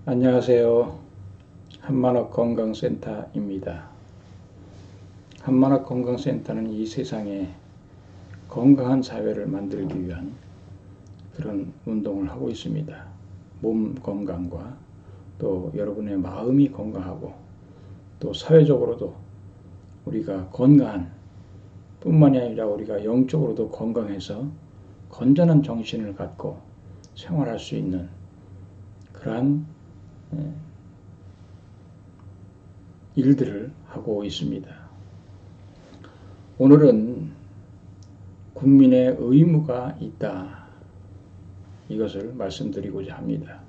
안녕하세요. 한만학 건강센터입니다. 한만학 건강센터는 이 세상에 건강한 사회를 만들기 위한 그런 운동을 하고 있습니다. 몸 건강과 또 여러분의 마음이 건강하고 또 사회적으로도 우리가 건강한 뿐만이 아니라 우리가 영적으로도 건강해서 건전한 정신을 갖고 생활할 수 있는 그러한 일들을 하고 있습니다. 오늘은 국민의 의무가 있다. 이것을 말씀드리고자 합니다.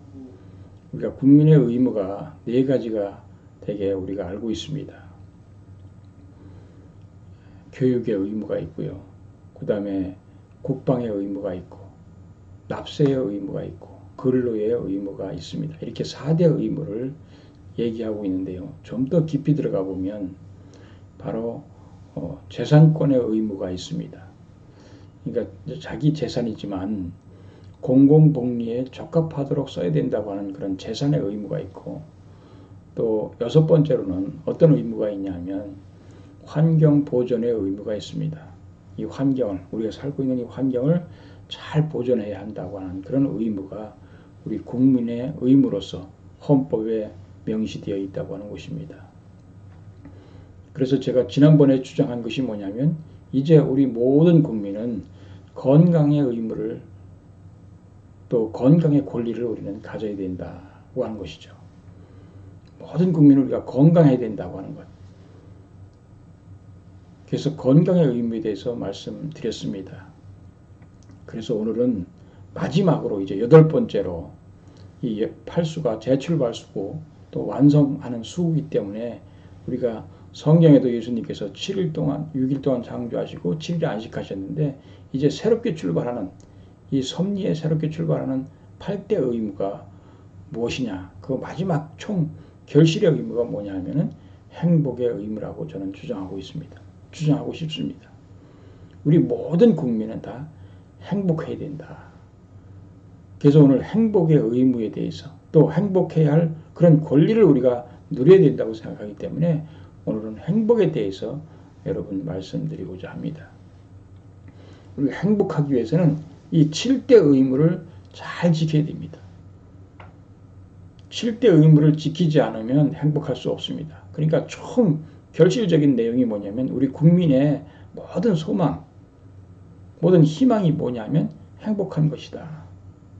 우리가 국민의 의무가 네 가지가 되게 우리가 알고 있습니다. 교육의 의무가 있고요. 그 다음에 국방의 의무가 있고 납세의 의무가 있고 근로의 의무가 있습니다. 이렇게 4대 의무를 얘기하고 있는데요. 좀 더 깊이 들어가 보면 바로 재산권의 의무가 있습니다. 그러니까 자기 재산이지만 공공복리에 적합하도록 써야 된다고 하는 그런 재산의 의무가 있고, 또 6번째로는 어떤 의무가 있냐면 환경 보존의 의무가 있습니다. 이 환경을, 우리가 살고 있는 이 환경을 잘 보존해야 한다고 하는 그런 의무가 우리 국민의 의무로서 헌법에 명시되어 있다고 하는 것입니다. 그래서 제가 지난번에 주장한 것이 뭐냐면, 이제 우리 모든 국민은 건강의 의무를, 또 건강의 권리를 우리는 가져야 된다고 하는 것이죠. 모든 국민은 우리가 건강해야 된다고 하는 것. 그래서 건강의 의무에 대해서 말씀드렸습니다. 그래서 오늘은 마지막으로 이제 8번째로 이 8수가 재출발수고 또 완성하는 수이기 때문에, 우리가 성경에도 예수님께서 7일 동안 6일 동안 창조하시고 7일에 안식하셨는데, 이제 새롭게 출발하는 이 섭리에 새롭게 출발하는 8대 의무가 무엇이냐, 그 마지막 총 결실의 의무가 뭐냐 하면은 행복의 의무라고 저는 주장하고 싶습니다. 우리 모든 국민은 다 행복해야 된다. 그래서 오늘 행복의 의무에 대해서, 또 행복해야 할 그런 권리를 우리가 누려야 된다고 생각하기 때문에 오늘은 행복에 대해서 여러분 말씀드리고자 합니다. 우리가 행복하기 위해서는 이 7대 의무를 잘 지켜야 됩니다. 7대 의무를 지키지 않으면 행복할 수 없습니다. 그러니까 총 결실적인 내용이 뭐냐면, 우리 국민의 모든 소망, 모든 희망이 뭐냐면 행복한 것이다.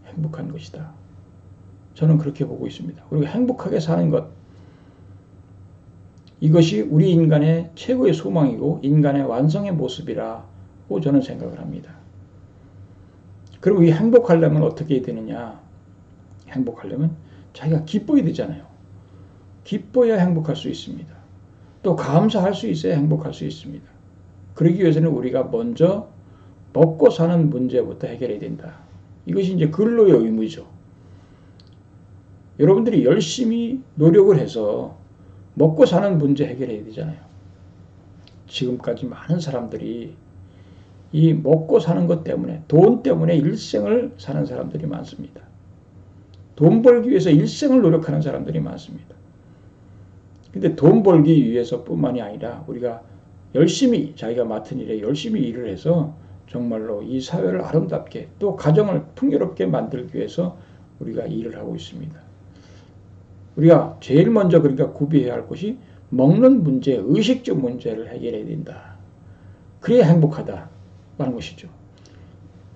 행복한 것이다. 저는 그렇게 보고 있습니다. 그리고 행복하게 사는 것, 이것이 우리 인간의 최고의 소망이고 인간의 완성의 모습이라고 저는 생각을 합니다. 그리고 이 행복하려면 어떻게 해야 되느냐? 행복하려면 자기가 기뻐야 되잖아요. 기뻐야 행복할 수 있습니다. 또 감사할 수 있어야 행복할 수 있습니다. 그러기 위해서는 우리가 먼저 먹고 사는 문제부터 해결해야 된다. 이것이 이제 근로의 의무죠. 여러분들이 열심히 노력을 해서 먹고 사는 문제 해결해야 되잖아요. 지금까지 많은 사람들이 이 먹고 사는 것 때문에, 돈 때문에 일생을 사는 사람들이 많습니다. 돈 벌기 위해서 일생을 노력하는 사람들이 많습니다. 근데 돈 벌기 위해서 뿐만이 아니라 우리가 열심히 자기가 맡은 일에 열심히 일을 해서 정말로 이 사회를 아름답게, 또 가정을 풍요롭게 만들기 위해서 우리가 일을 하고 있습니다. 우리가 제일 먼저 그러니까 구비해야 할 것이 먹는 문제, 의식주 문제를 해결해야 된다. 그래야 행복하다 하는 것이죠.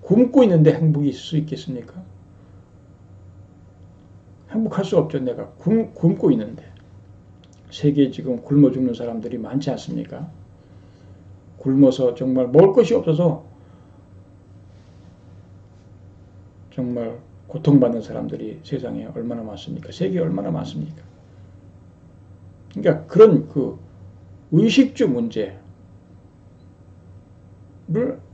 굶고 있는데 행복이 있을 수 있겠습니까? 행복할 수 없죠. 내가 굶고 있는데. 세계에 지금 굶어 죽는 사람들이 많지 않습니까? 굶어서 정말 먹을 것이 없어서 정말 고통받는 사람들이 세상에 얼마나 많습니까? 세계에 얼마나 많습니까? 그러니까 그런 그 의식주 문제를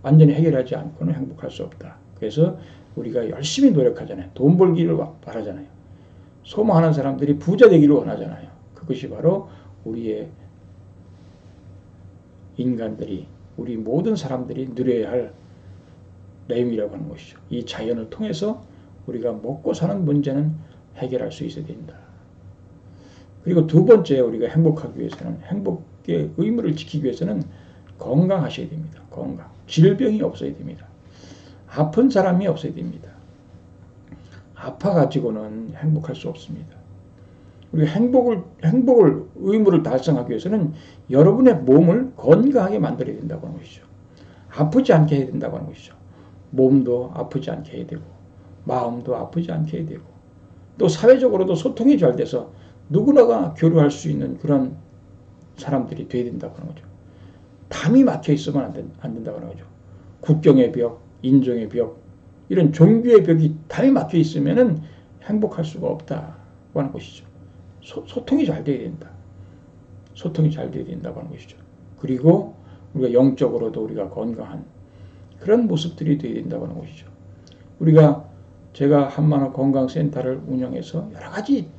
완전히 해결하지 않고는 행복할 수 없다. 그래서 우리가 열심히 노력하잖아요. 돈 벌기를 바라잖아요. 소망하는 사람들이 부자 되기를 원하잖아요. 그것이 바로 우리의 인간들이, 우리 모든 사람들이 누려야 할 내용이라고 하는 것이죠. 이 자연을 통해서 우리가 먹고 사는 문제는 해결할 수 있어야 된다. 그리고 두 번째, 우리가 행복하기 위해서는, 행복의 의무를 지키기 위해서는 건강하셔야 됩니다. 건강. 질병이 없어야 됩니다. 아픈 사람이 없어야 됩니다. 아파가지고는 행복할 수 없습니다. 우리가 행복을 의무를 달성하기 위해서는 여러분의 몸을 건강하게 만들어야 된다고 하는 것이죠. 아프지 않게 해야 된다고 하는 것이죠. 몸도 아프지 않게 해야 되고, 마음도 아프지 않게 해야 되고, 또 사회적으로도 소통이 잘 돼서 누구나가 교류할 수 있는 그런 사람들이 돼야 된다고 하는 거죠. 담이 막혀 있으면 안 된다고 하는 거죠. 국경의 벽, 인종의 벽, 이런 종교의 벽이 담이 막혀 있으면은 행복할 수가 없다고 하는 것이죠. 소통이 잘 돼야 된다. 소통이 잘 돼야 된다고 하는 것이죠. 그리고 우리가 영적으로도 우리가 건강한 그런 모습들이 돼야 된다고 하는 것이죠. 제가 한만호 건강센터를 운영해서 여러 가지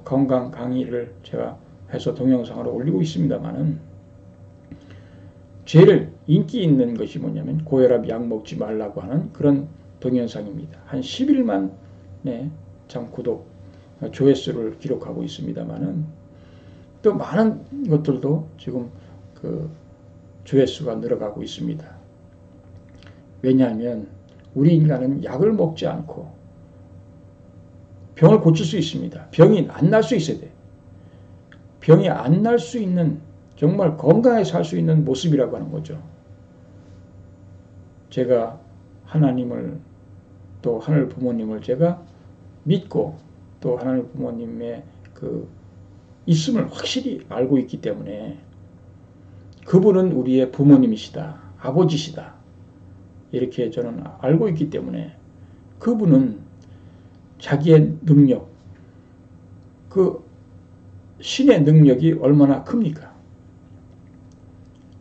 건강 강의를 제가 해서 동영상으로 올리고 있습니다만은, 제일 인기 있는 것이 뭐냐면 고혈압 약 먹지 말라고 하는 그런 동영상입니다. 한 11만 참 구독 조회수를 기록하고 있습니다만은, 또 많은 것들도 지금 그 조회수가 늘어가고 있습니다. 왜냐하면 우리 인간은 약을 먹지 않고 병을 고칠 수 있습니다. 병이 안 날 수 있어야 돼. 병이 안 날 수 있는, 정말 건강하게 살 수 있는 모습이라고 하는 거죠. 제가 하나님을, 또 하늘 부모님을 제가 믿고, 또 하나님 부모님의 그 있음을 확실히 알고 있기 때문에, 그분은 우리의 부모님이시다, 아버지시다, 이렇게 저는 알고 있기 때문에, 그분은 자기의 능력, 그 신의 능력이 얼마나 큽니까?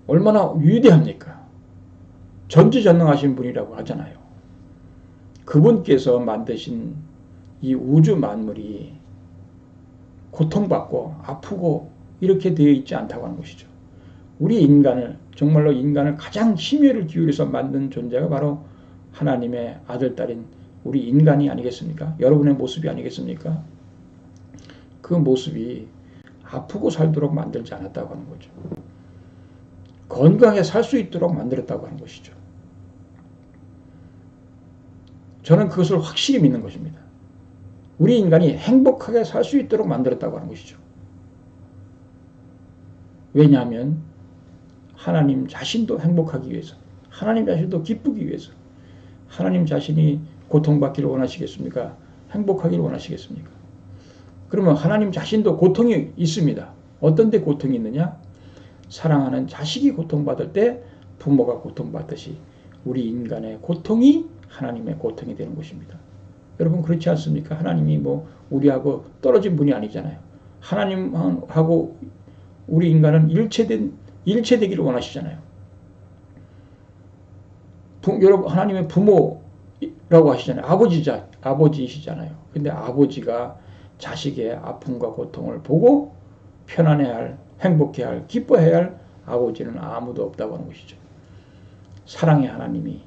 얼마나 위대합니까? 전지전능하신 분이라고 하잖아요. 그분께서 만드신 이 우주 만물이 고통받고 아프고 이렇게 되어 있지 않다고 하는 것이죠. 우리 인간을, 정말로 인간을 가장 심혈을 기울여서 만든 존재가 바로 하나님의 아들, 딸인 우리 인간이 아니겠습니까? 여러분의 모습이 아니겠습니까? 그 모습이 아프고 살도록 만들지 않았다고 하는 거죠. 건강하게 살 수 있도록 만들었다고 하는 것이죠. 저는 그것을 확실히 믿는 것입니다. 우리 인간이 행복하게 살 수 있도록 만들었다고 하는 것이죠. 왜냐하면 하나님 자신도 행복하기 위해서, 하나님 자신도 기쁘기 위해서, 하나님 자신이 고통받기를 원하시겠습니까? 행복하기를 원하시겠습니까? 그러면 하나님 자신도 고통이 있습니다. 어떤 데 고통이 있느냐? 사랑하는 자식이 고통받을 때 부모가 고통받듯이 우리 인간의 고통이 하나님의 고통이 되는 것입니다. 여러분 그렇지 않습니까? 하나님이 우리하고 떨어진 분이 아니잖아요. 하나님하고 우리 인간은 일체되기를 원하시잖아요. 여러분 하나님의 부모라고 하시잖아요. 아버지시잖아요. 근데 아버지가 자식의 아픔과 고통을 보고 편안해야 할, 행복해야 할, 기뻐해야 할 아버지는 아무도 없다고 하는 것이죠. 사랑의 하나님이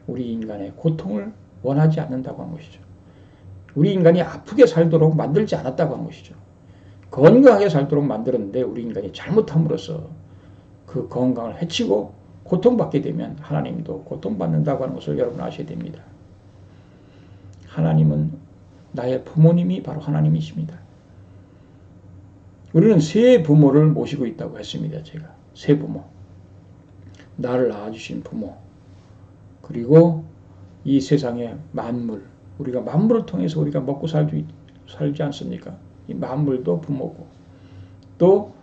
우리 인간의 고통을 원하지 않는다고 하는 것이죠. 우리 인간이 아프게 살도록 만들지 않았다고 하는 것이죠. 건강하게 살도록 만들었는데 우리 인간이 잘못함으로써 그 건강을 해치고 고통받게 되면 하나님도 고통받는다고 하는 것을 여러분 아셔야 됩니다. 하나님은 나의 부모님이 바로 하나님이십니다. 우리는 세 부모를 모시고 있다고 했습니다. 제가 세 부모, 나를 낳아주신 부모, 그리고 이 세상의 만물, 우리가 만물을 통해서 우리가 먹고 살지 않습니까? 이 만물도 부모고, 또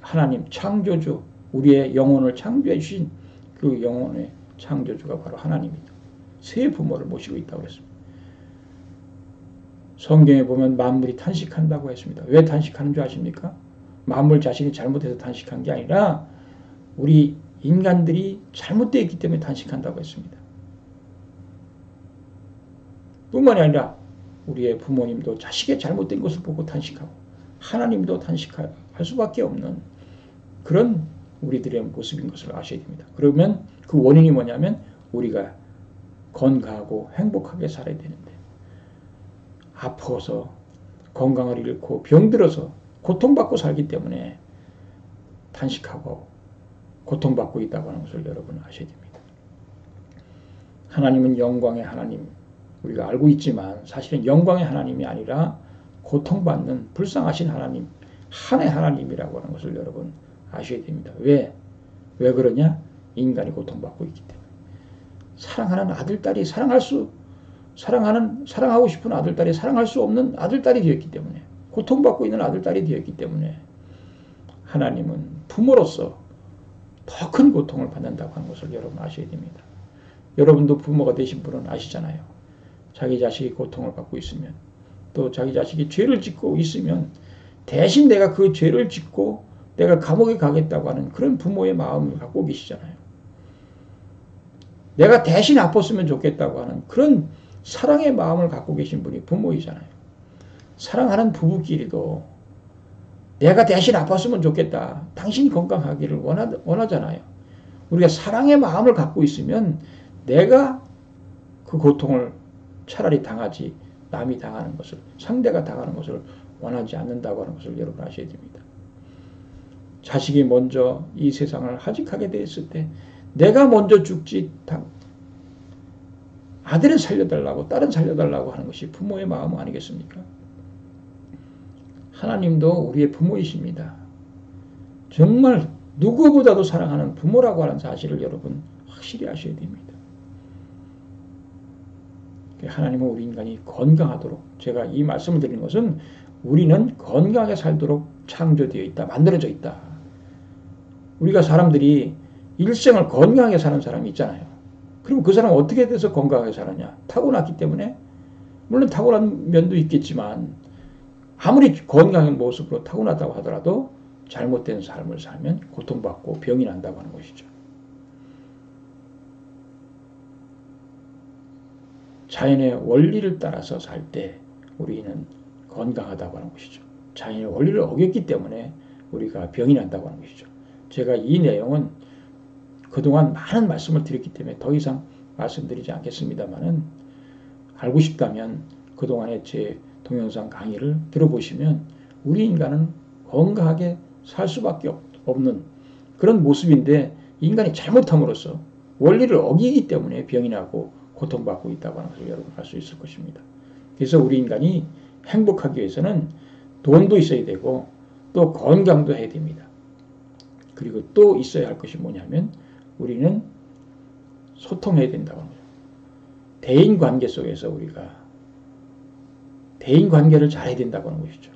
하나님 창조주, 우리의 영혼을 창조해 주신 그 영혼의 창조주가 바로 하나님입니다. 세 부모를 모시고 있다고 했습니다. 성경에 보면 만물이 탄식한다고 했습니다. 왜 탄식하는 줄 아십니까? 만물 자신이 잘못해서 탄식한 게 아니라 우리 인간들이 잘못되어 있기 때문에 탄식한다고 했습니다. 뿐만이 아니라 우리의 부모님도 자식의 잘못된 것을 보고 탄식하고, 하나님도 탄식할 수밖에 없는 그런 우리들의 모습인 것을 아셔야 됩니다. 그러면 그 원인이 뭐냐면 우리가 건강하고 행복하게 살아야 되는데, 아파서 건강을 잃고 병들어서 고통받고 살기 때문에 탄식하고 고통받고 있다고 하는 것을 여러분 아셔야 됩니다. 하나님은 영광의 하나님, 우리가 알고 있지만 사실은 영광의 하나님이 아니라 고통받는 불쌍하신 하나님, 한의 하나님이라고 하는 것을 여러분 아셔야 됩니다. 왜 그러냐? 인간이 고통받고 있기 때문에. 사랑하는 아들, 딸이 사랑하고 싶은 아들, 딸이 사랑할 수 없는 아들, 딸이 되었기 때문에, 고통받고 있는 아들, 딸이 되었기 때문에 하나님은 부모로서 더 큰 고통을 받는다고 하는 것을 여러분 아셔야 됩니다. 여러분도 부모가 되신 분은 아시잖아요. 자기 자식이 고통을 받고 있으면, 또 자기 자식이 죄를 짓고 있으면 대신 내가 그 죄를 짓고 내가 감옥에 가겠다고 하는 그런 부모의 마음을 갖고 계시잖아요. 내가 대신 아팠으면 좋겠다고 하는 그런 사랑의 마음을 갖고 계신 분이 부모이잖아요. 사랑하는 부부끼리도 내가 대신 아팠으면 좋겠다. 당신이 건강하기를 원하잖아요. 우리가 사랑의 마음을 갖고 있으면 내가 그 고통을 차라리 당하지, 남이 당하는 것을, 상대가 당하는 것을 원하지 않는다고 하는 것을 여러분 아셔야 됩니다. 자식이 먼저 이 세상을 하직하게 되었을 때 내가 먼저 죽지, 아들은 살려달라고, 딸은 살려달라고 하는 것이 부모의 마음 아니겠습니까? 하나님도 우리의 부모이십니다. 정말 누구보다도 사랑하는 부모라고 하는 사실을 여러분 확실히 아셔야 됩니다. 하나님은 우리 인간이 건강하도록, 제가 이 말씀을 드리는 것은 우리는 건강하게 살도록 창조되어 있다, 만들어져 있다. 우리가 사람들이 일생을 건강하게 사는 사람이 있잖아요. 그럼 그 사람은 어떻게 돼서 건강하게 살았냐? 타고났기 때문에. 물론 타고난 면도 있겠지만 아무리 건강한 모습으로 타고났다고 하더라도 잘못된 삶을 살면 고통받고 병이 난다고 하는 것이죠. 자연의 원리를 따라서 살 때 우리는 건강하다고 하는 것이죠. 자연의 원리를 어겼기 때문에 우리가 병이 난다고 하는 것이죠. 제가 이 내용은 그동안 많은 말씀을 드렸기 때문에 더 이상 말씀드리지 않겠습니다만은, 알고 싶다면 그동안의 제 동영상 강의를 들어보시면 우리 인간은 건강하게 살 수밖에 없는 그런 모습인데, 인간이 잘못함으로써 원리를 어기기 때문에 병이 나고 고통받고 있다고 하는 것을 여러분 알 수 있을 것입니다. 그래서 우리 인간이 행복하기 위해서는 돈도 있어야 되고 또 건강도 해야 됩니다. 그리고 또 있어야 할 것이 뭐냐면 우리는 소통해야 된다고 합니다. 대인관계 속에서 우리가 대인관계를 잘해야 된다고 하는 것이죠.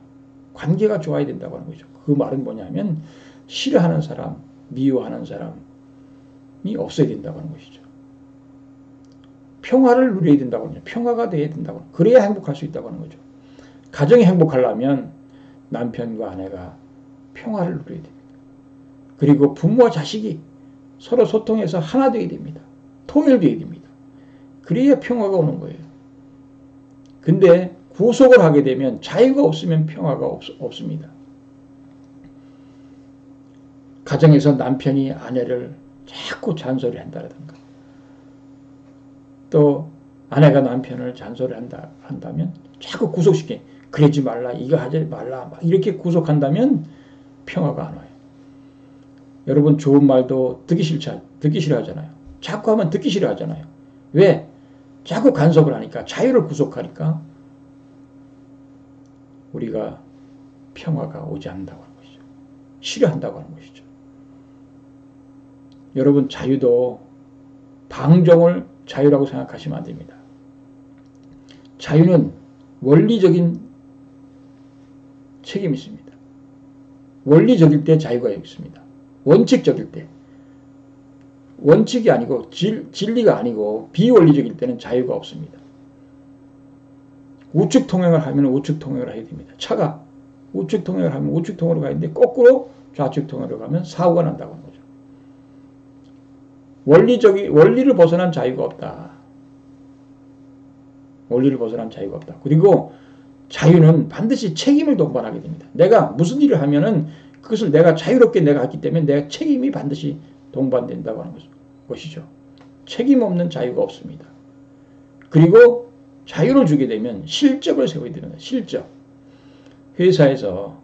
관계가 좋아야 된다고 하는 것이죠. 그 말은 뭐냐면 싫어하는 사람, 미워하는 사람이 없어야 된다고 하는 것이죠. 평화를 누려야 된다고 하는 거죠. 평화가 돼야 된다고 하는 거죠. 그래야 행복할 수 있다고 하는 거죠. 가정이 행복하려면 남편과 아내가 평화를 누려야 됩니다. 그리고 부모와 자식이 서로 소통해서 하나 되어야 됩니다. 통일되어야 됩니다. 그래야 평화가 오는 거예요. 근데 구속을 하게 되면, 자유가 없으면 평화가 없습니다. 가정에서 남편이 아내를 자꾸 잔소리 한다든가, 또 아내가 남편을 잔소리 한다면 자꾸 구속시켜, 그러지 말라, 이거 하지 말라, 막 이렇게 구속한다면 평화가 안 와요. 여러분, 좋은 말도 듣기 싫어하잖아요. 자꾸 하면 듣기 싫어하잖아요. 왜? 자꾸 간섭을 하니까, 자유를 구속하니까 우리가 평화가 오지 않는다고 하는 것이죠. 싫어한다고 하는 것이죠. 여러분, 자유도 방종을 자유라고 생각하시면 안 됩니다. 자유는 원리적인 책임이 있습니다. 원리적일 때 자유가 있습니다. 원칙적일 때. 원칙이 아니고 진리가 아니고 비원리적일 때는 자유가 없습니다. 우측 통행을 하면 우측 통행을 해야 됩니다. 차가 우측 통행을 하면 우측 통행으로 가야 되는데 거꾸로 좌측 통행으로 가면 사고가 난다고 하는 거죠. 원리를 벗어난 자유가 없다. 원리를 벗어난 자유가 없다. 그리고 자유는 반드시 책임을 동반하게 됩니다. 내가 무슨 일을 하면은 그것을 내가 자유롭게 내가 했기 때문에 내가 책임이 반드시 동반된다고 하는 것이죠. 책임 없는 자유가 없습니다. 그리고 자유를 주게 되면 실적을 세워야 되는 거예요. 실적. 회사에서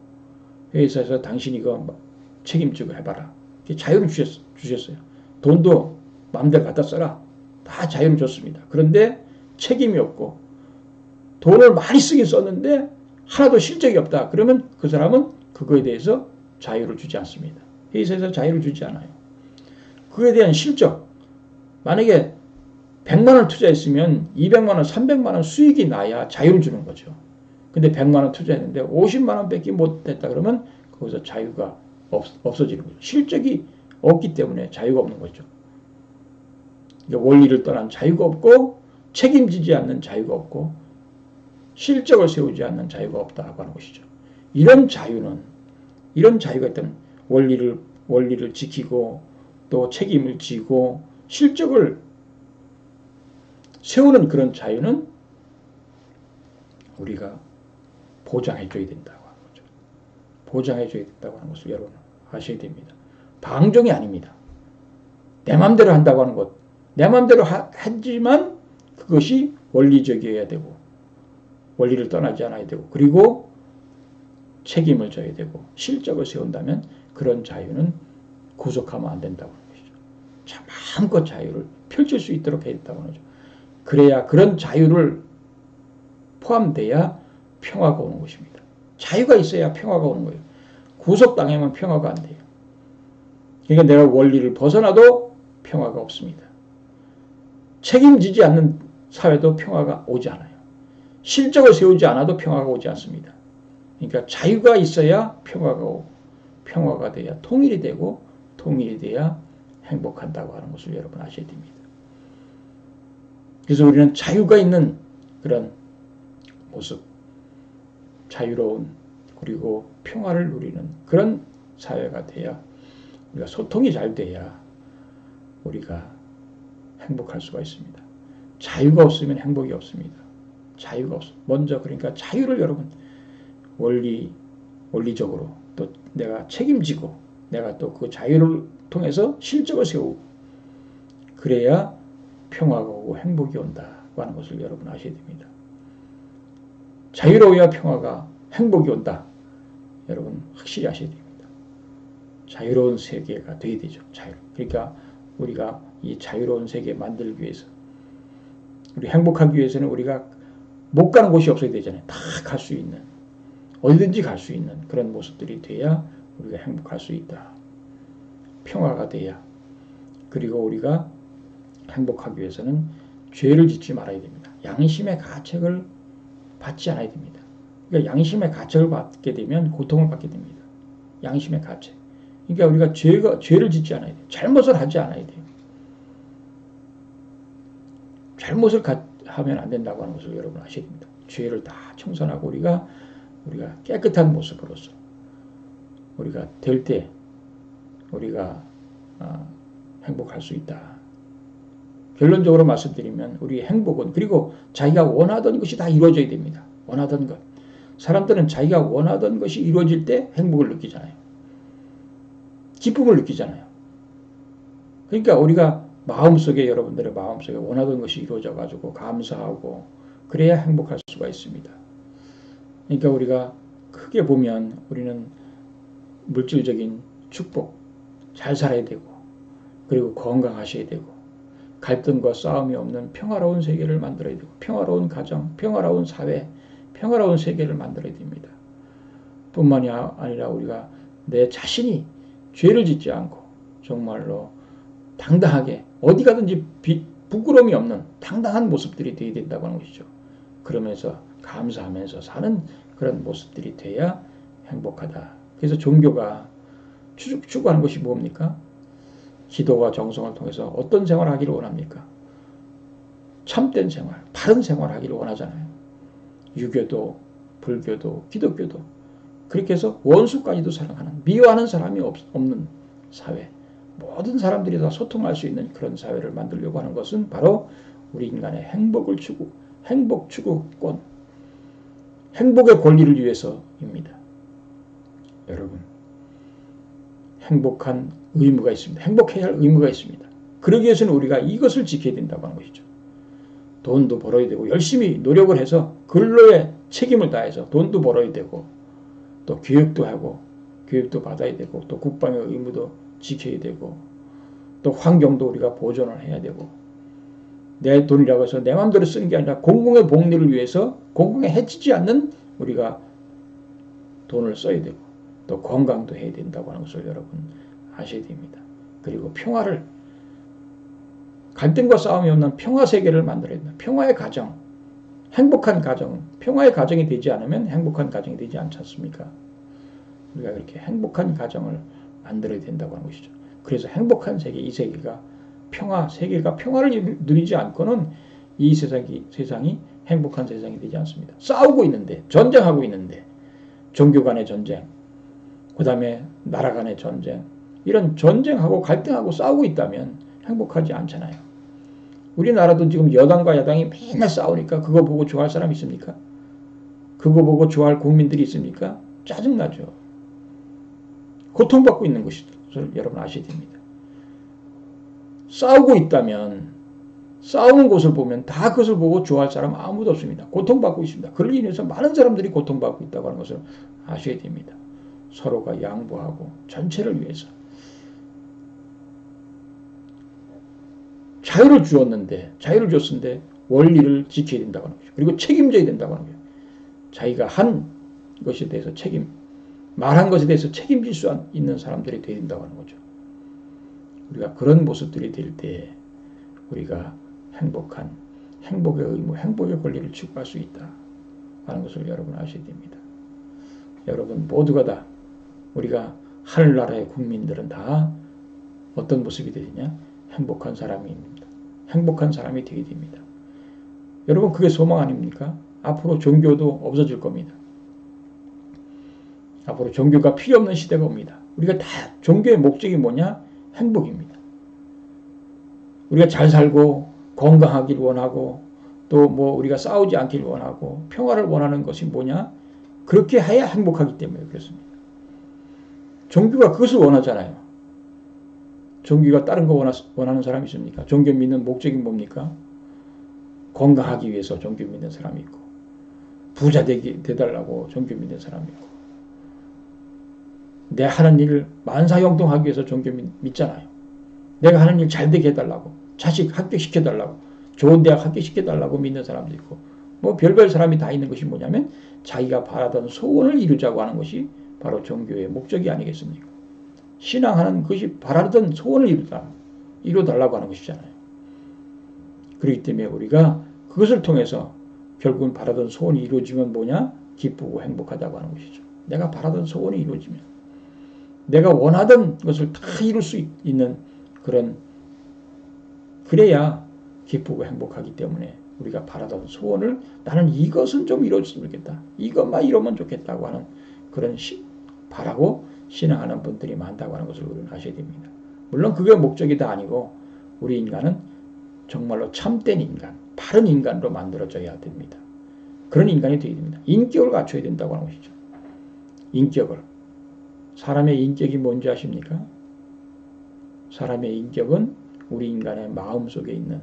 당신이 이거 책임지고 해봐라. 자유를 주셨어요. 돈도 마음대로 갖다 써라. 다 자유를 줬습니다. 그런데 책임이 없고 돈을 많이 쓰긴 썼는데 하나도 실적이 없다. 그러면 그 사람은 그거에 대해서 자유를 주지 않습니다. 회사에서 자유를 주지 않아요. 그거에 대한 실적. 만약에 100만 원 투자했으면 200만 원, 300만 원 수익이 나야 자유를 주는 거죠. 근데 100만 원 투자했는데 50만 원밖에 못 됐다 그러면 거기서 자유가 없어지는 거죠. 실적이 없기 때문에 자유가 없는 거죠. 그러니까 원리를 떠난 자유가 없고 책임지지 않는 자유가 없고 실적을 세우지 않는 자유가 없다고 하는 것이죠. 이런 자유가 있다면 원리를 지키고 또 책임을 지고 실적을 세우는 그런 자유는 우리가 보장해줘야 된다고 하는 거죠. 보장해줘야 된다고 하는 것을 여러분 아셔야 됩니다. 방종이 아닙니다. 내 마음대로 한다고 하는 것. 내 마음대로 하지만 그것이 원리적이어야 되고 원리를 떠나지 않아야 되고 그리고 책임을 져야 되고 실적을 세운다면 그런 자유는 구속하면 안 된다고 하는 것이죠. 참 마음껏 자유를 펼칠 수 있도록 해야 된다고 하는 거죠. 그래야 그런 자유를 포함돼야 평화가 오는 것입니다. 자유가 있어야 평화가 오는 거예요. 구속당하면 평화가 안 돼요. 그러니까 내가 원리를 벗어나도 평화가 없습니다. 책임지지 않는 사회도 평화가 오지 않아요. 실적을 세우지 않아도 평화가 오지 않습니다. 그러니까 자유가 있어야 평화가 돼야 통일이 되고 통일이 돼야 행복한다고 하는 것을 여러분 아셔야 됩니다. 그래서 우리는 자유가 있는 그런 모습, 자유로운 그리고 평화를 누리는 그런 사회가 돼야 우리가 소통이 잘 돼야 우리가 행복할 수가 있습니다. 자유가 없으면 행복이 없습니다. 자유가 없어. 먼저 그러니까 자유를 여러분 원리적으로 또 내가 책임지고 내가 또 그 자유를 통해서 실적을 세우고 그래야 평화가 오고 행복이 온다고 하는 것을 여러분 아셔야 됩니다. 자유로워야 평화가 행복이 온다. 여러분 확실히 아셔야 됩니다. 자유로운 세계가 되어야 되죠. 그러니까 우리가 이 자유로운 세계 만들기 위해서 우리 행복하기 위해서는 우리가 못 가는 곳이 없어야 되잖아요. 다 갈 수 있는 어디든지 갈 수 있는 그런 모습들이 돼야 우리가 행복할 수 있다. 평화가 돼야 그리고 우리가 행복하기 위해서는 죄를 짓지 말아야 됩니다. 양심의 가책을 받지 않아야 됩니다. 그러니까 양심의 가책을 받게 되면 고통을 받게 됩니다. 양심의 가책. 그러니까 우리가 죄를 짓지 않아야 돼요. 잘못을 하지 않아야 돼요. 잘못을 하면 안 된다고 하는 것을 여러분 아셔야 됩니다. 죄를 다 청산하고 우리가 깨끗한 모습으로서 우리가 될 때 우리가 행복할 수 있다. 결론적으로 말씀드리면 우리의 행복은 그리고 자기가 원하던 것이 다 이루어져야 됩니다. 원하던 것. 사람들은 자기가 원하던 것이 이루어질 때 행복을 느끼잖아요. 기쁨을 느끼잖아요. 그러니까 우리가 여러분들의 마음속에 원하던 것이 이루어져 가지고 감사하고 그래야 행복할 수가 있습니다. 그러니까 우리가 크게 보면 우리는 물질적인 축복 잘 살아야 되고 그리고 건강하셔야 되고 갈등과 싸움이 없는 평화로운 세계를 만들어야 되고 평화로운 가정, 평화로운 사회, 평화로운 세계를 만들어야 됩니다. 뿐만이 아니라 우리가 내 자신이 죄를 짓지 않고 정말로 당당하게 어디 가든지 부끄러움이 없는 당당한 모습들이 되어야 된다고 하는 것이죠. 그러면서 감사하면서 사는 그런 모습들이 돼야 행복하다. 그래서 종교가 추구하는 것이 뭡니까? 기도와 정성을 통해서 어떤 생활을 하기를 원합니까? 참된 생활, 바른 생활을 하기를 원하잖아요. 유교도, 불교도, 기독교도 그렇게 해서 원수까지도 사랑하는 미워하는 사람이 없는 사회, 모든 사람들이 다 소통할 수 있는 그런 사회를 만들려고 하는 것은 바로 우리 인간의 행복 추구권, 행복의 권리를 위해서입니다. 여러분, 행복한 의무가 있습니다. 행복해야 할 의무가 있습니다. 그러기 위해서는 우리가 이것을 지켜야 된다고 하는 것이죠. 돈도 벌어야 되고 열심히 노력을 해서 근로에 책임을 다해서 돈도 벌어야 되고 또 교육도 하고 교육도 받아야 되고 또 국방의 의무도 지켜야 되고 또 환경도 우리가 보존을 해야 되고 내 돈이라고 해서 내 마음대로 쓰는 게 아니라 공공의 복리를 위해서 공공에 해치지 않는 우리가 돈을 써야 되고 또 건강도 해야 된다고 하는 것을 여러분 아셔야 됩니다. 그리고 평화를 갈등과 싸움이 없는 평화 세계를 만들어야 된다. 평화의 가정, 행복한 가정, 평화의 가정이 되지 않으면 행복한 가정이 되지 않지 않습니까? 우리가 그렇게 행복한 가정을 만들어야 된다고 하는 것이죠. 그래서 행복한 세계, 이 세계가 평화, 세계가 평화를 누리지 않고는 이 세상이 행복한 세상이 되지 않습니다. 싸우고 있는데, 전쟁하고 있는데, 종교 간의 전쟁, 그 다음에 나라 간의 전쟁, 이런 전쟁하고 갈등하고 싸우고 있다면 행복하지 않잖아요. 우리나라도 지금 여당과 야당이 맨날 싸우니까 그거 보고 좋아할 사람 있습니까? 그거 보고 좋아할 국민들이 있습니까? 짜증나죠. 고통받고 있는 것을 여러분 아셔야 됩니다. 싸우고 있다면 싸우는 곳을 보면 다 그것을 보고 좋아할 사람 아무도 없습니다. 고통받고 있습니다. 그를 인해서 많은 사람들이 고통받고 있다고 하는 것을 아셔야 됩니다. 서로가 양보하고 전체를 위해서 자유를 줬는데 원리를 지켜야 된다고 하는 거죠. 그리고 책임져야 된다고 하는 거예요. 자기가 한 것에 대해서 말한 것에 대해서 책임질 수 있는 사람들이 되어야 된다고 하는 거죠. 우리가 그런 모습들이 될 때 우리가 행복의 의무, 행복의 권리를 추구할 수 있다 하는 것을 여러분 아셔야 됩니다. 여러분 모두가 다 우리가 하늘나라의 국민들은 다 어떤 모습이 되느냐? 행복한 사람입니다. 행복한 사람이 되어야 됩니다. 여러분 그게 소망 아닙니까? 앞으로 종교도 없어질 겁니다. 앞으로 종교가 필요 없는 시대가 옵니다. 우리가 다 종교의 목적이 뭐냐? 행복입니다. 우리가 잘 살고 건강하길 원하고 또 우리가 싸우지 않길 원하고 평화를 원하는 것이 뭐냐? 그렇게 해야 행복하기 때문에 그렇습니다. 종교가 그것을 원하잖아요. 종교가 다른 거 원하는 사람이 있습니까? 종교 믿는 목적이 뭡니까? 건강하기 위해서 종교 믿는 사람이 있고 부자 되달라고 종교 믿는 사람이 있고 내 하는 일을 만사형통하기 위해서 종교 믿잖아요. 내가 하는 일 잘 되게 해달라고 자식 합격시켜달라고 좋은 대학 합격시켜달라고 믿는 사람도 있고 별별 사람이 다 있는 것이 뭐냐면 자기가 바라던 소원을 이루자고 하는 것이 바로 종교의 목적이 아니겠습니까? 신앙하는 것이 바라던 소원을 이루어달라고 하는 것이잖아요. 그렇기 때문에 우리가 그것을 통해서 결국은 바라던 소원이 이루어지면 뭐냐? 기쁘고 행복하다고 하는 것이죠. 내가 바라던 소원이 이루어지면 내가 원하던 것을 다 이룰 수 있는 그래야 기쁘고 행복하기 때문에 우리가 바라던 소원을 나는 이것은 좀 이루어졌으면 좋겠다. 이것만 이루면 좋겠다고 하는 그런 바라고 신앙하는 분들이 많다고 하는 것을 우리는 아셔야 됩니다. 물론 그게 목적이 다 아니고 우리 인간은 정말로 참된 인간, 바른 인간으로 만들어져야 됩니다. 그런 인간이 되어야 됩니다. 인격을 갖춰야 된다고 하는 것이죠. 인격을. 사람의 인격이 뭔지 아십니까? 사람의 인격은 우리 인간의 마음 속에 있는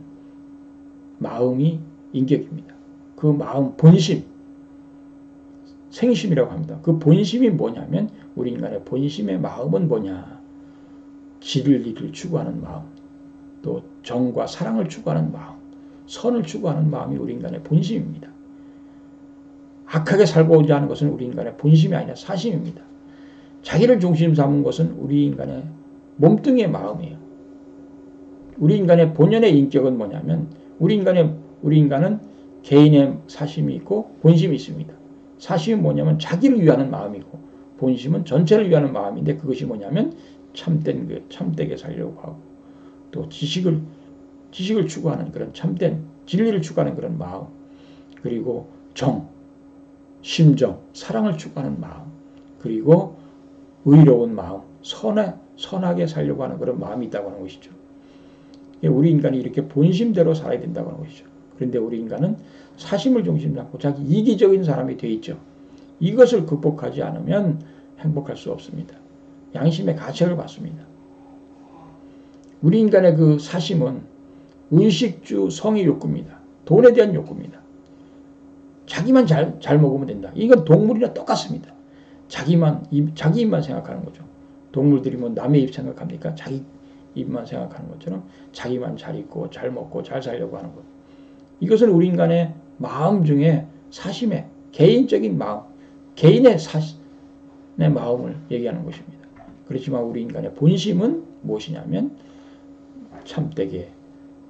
마음이 인격입니다. 그 마음, 본심, 생심이라고 합니다. 그 본심이 뭐냐면 우리 인간의 본심의 마음은 뭐냐? 진리를 추구하는 마음, 또 정과 사랑을 추구하는 마음, 선을 추구하는 마음이 우리 인간의 본심입니다. 악하게 살고자 하는 것은 우리 인간의 본심이 아니라 사심입니다. 자기를 중심 삼은 것은 우리 인간의 몸뚱이의 마음이에요. 우리 인간의 본연의 인격은 뭐냐면 우리 인간은 개인의 사심이 있고 본심이 있습니다. 사심이 뭐냐면 자기를 위하는 마음이고 본심은 전체를 위하는 마음인데 그것이 뭐냐면 참되게 살려고 하고 또 지식을 추구하는 그런 참된 진리를 추구하는 그런 마음, 그리고 정, 심정, 사랑을 추구하는 마음, 그리고 의로운 마음, 선하게 살려고 하는 그런 마음이 있다고 하는 것이죠. 우리 인간이 이렇게 본심대로 살아야 된다고 하는 것이죠. 그런데 우리 인간은 사심을 중심 잡고 자기 이기적인 사람이 되어 있죠. 이것을 극복하지 않으면 행복할 수 없습니다. 양심의 가책을 받습니다. 우리 인간의 그 사심은 의식주 성의 욕구입니다. 돈에 대한 욕구입니다. 자기만 잘 먹으면 된다. 이건 동물이랑 똑같습니다. 자기 입만 생각하는 거죠. 동물들이 뭐 남의 입 생각합니까? 자기 입만 생각하는 것처럼 자기만 잘 있고 잘 먹고 잘 살려고 하는 것. 이것은 우리 인간의 마음 중에 사심의 개인적인 마음, 개인의 마음을 얘기하는 것입니다. 그렇지만 우리 인간의 본심은 무엇이냐면 참되게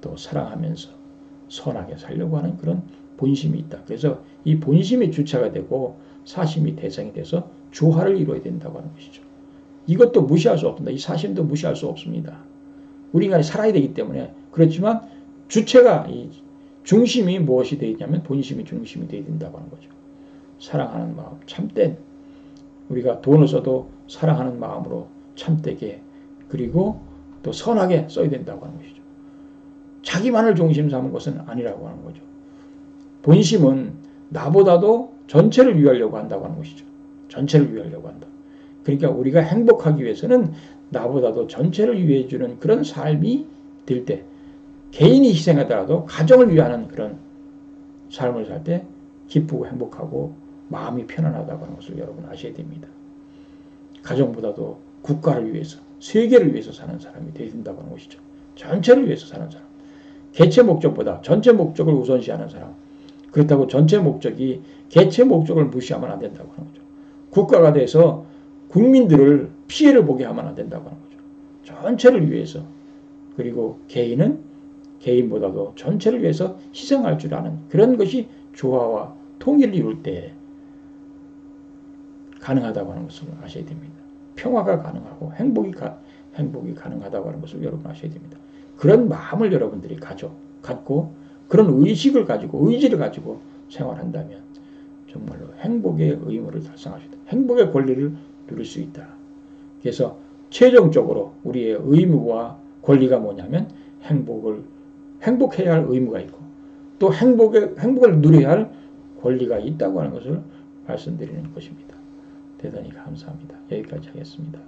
또 사랑하면서 선하게 살려고 하는 그런 본심이 있다. 그래서 이 본심이 주체가 되고 사심이 대상이 돼서 조화를 이루어야 된다고 하는 것이죠. 이것도 무시할 수 없습니다. 이 사심도 무시할 수 없습니다. 우리 인간이 살아야 되기 때문에. 그렇지만 주체가 이 중심이 무엇이 되어 있냐면 본심이 중심이 되어야 된다고 하는 거죠. 사랑하는 마음, 참된, 우리가 돈을 써도 사랑하는 마음으로 참되게, 그리고 또 선하게 써야 된다고 하는 것이죠. 자기만을 중심 삼은 것은 아니라고 하는 거죠. 본심은 나보다도 전체를 위하려고 한다고 하는 것이죠. 전체를 위하려고 한다. 그러니까 우리가 행복하기 위해서는 나보다도 전체를 위해주는 그런 삶이 될 때, 개인이 희생하더라도 가정을 위하는 그런 삶을 살 때 기쁘고 행복하고 마음이 편안하다고 하는 것을 여러분 아셔야 됩니다. 가정보다도 국가를 위해서, 세계를 위해서 사는 사람이 되어야 된다고 하는 것이죠. 전체를 위해서 사는 사람. 개체 목적보다 전체 목적을 우선시하는 사람. 그렇다고 전체 목적이 개체 목적을 무시하면 안 된다고 하는 거죠. 국가가 돼서 국민들을 피해를 보게 하면 안 된다고 하는 거죠. 전체를 위해서. 그리고 개인은 개인보다도 전체를 위해서 희생할 줄 아는 그런 것이 조화와 통일을 이룰 때 가능하다고 하는 것을 아셔야 됩니다. 평화가 가능하고 행복이 가능하다고 하는 것을 여러분 아셔야 됩니다. 그런 마음을 여러분들이 갖고 그런 의식을 가지고 의지를 가지고 생활한다면 정말로 행복의 의무를 달성할 수 있다. 행복의 권리를 누릴 수 있다. 그래서 최종적으로 우리의 의무와 권리가 뭐냐면 행복해야 할 의무가 있고 또 행복을 누려야 할 권리가 있다고 하는 것을 말씀드리는 것입니다. 대단히 감사합니다. 여기까지 하겠습니다.